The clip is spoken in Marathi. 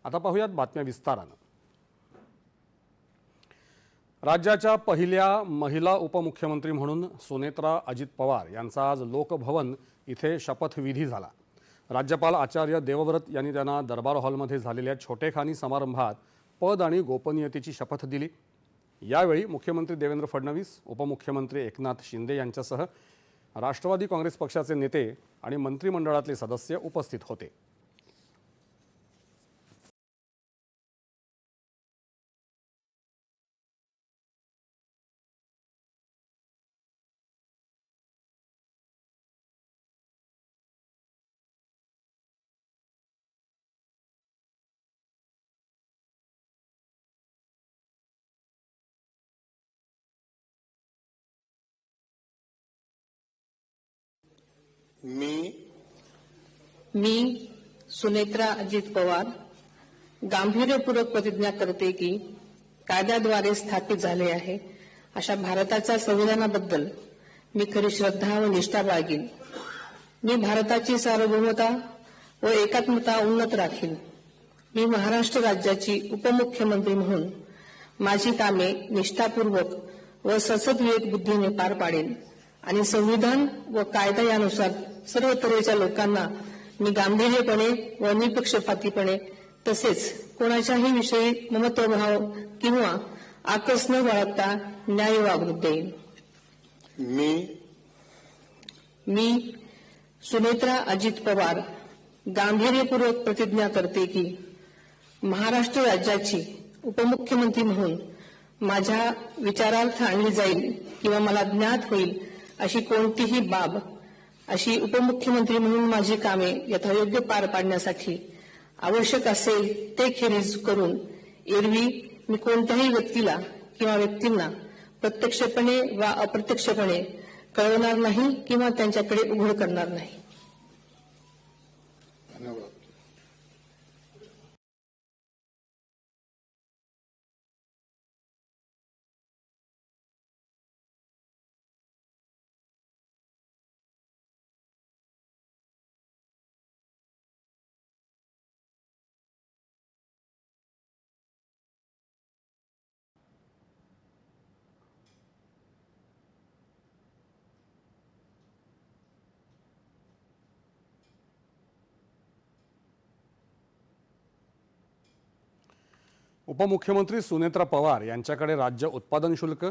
आता पाहूयात बातम्या विस्तारानं। राज्याच्या पहिल्या महिला उपमुख्यमंत्री म्हणून सुनेत्रा अजित पवार यांचा आज लोकभवन इथे शपथविधी झाला। राज्यपाल आचार्य देवव्रत यांनी त्यांना दरबार हॉलमध्ये झालेल्या छोटेखानी समारंभात पद आणि गोपनीयतेची शपथ दिली। यावेळी मुख्यमंत्री देवेंद्र फडणवीस, उपमुख्यमंत्री एकनाथ शिंदे यांच्यासह राष्ट्रवादी काँग्रेस पक्षाचे नेते आणि मंत्रिमंडळातले सदस्य उपस्थित होते। मी सुनेत्रा अजित पवार गांभीर्यपूर्वक प्रतिज्ञा करते की कायद्याद्वारे स्थापित झाले आहे अशा भारताच्या संविधानाबद्दल मी खरी श्रद्धा व निष्ठा बाळगीन। मी भारताची सार्वभौमता व एकात्मता उन्नत राखीन। मी महाराष्ट्र राज्याची उपमुख्यमंत्री म्हणून माझी कामे निष्ठापूर्वक व सद्विवेक बुद्धीने पार पाडेन आणि संविधान व कायदा यानुसार सर्व तऱ्हेच्या लोकांना मी गांभीर्यपणे व निपक्षपातीपणे तसेच कोणाच्याही विषयी ममत्वभाव किंवा आकस न बाळगता न्याय वागणूक देईन। मी सुनेत्रा अजित पवार गांभीर्यपूर्वक प्रतिज्ञा करते की महाराष्ट्र राज्याची उपमुख्यमंत्री म्हणून माझ्या विचारार्थ आणली जाईल किंवा मला ज्ञात होईल अशी कोणतीही बाब अशी उपमुख्यमंत्री म्हणून माझी कामे यथायोग्य पार पाडण्यासाठी आवश्यक असेल ते खेरीज करून एरवी मी कोणत्याही व्यक्तीला किंवा व्यक्तींना प्रत्यक्षपणे वा अप्रत्यक्षपणे कळवणार नाही किंवा त्यांच्याकडे उघड करणार नाही। उपमुख्यमंत्री सुनेत्रा पवार यांच्याकडे राज्य उत्पादन शुल्क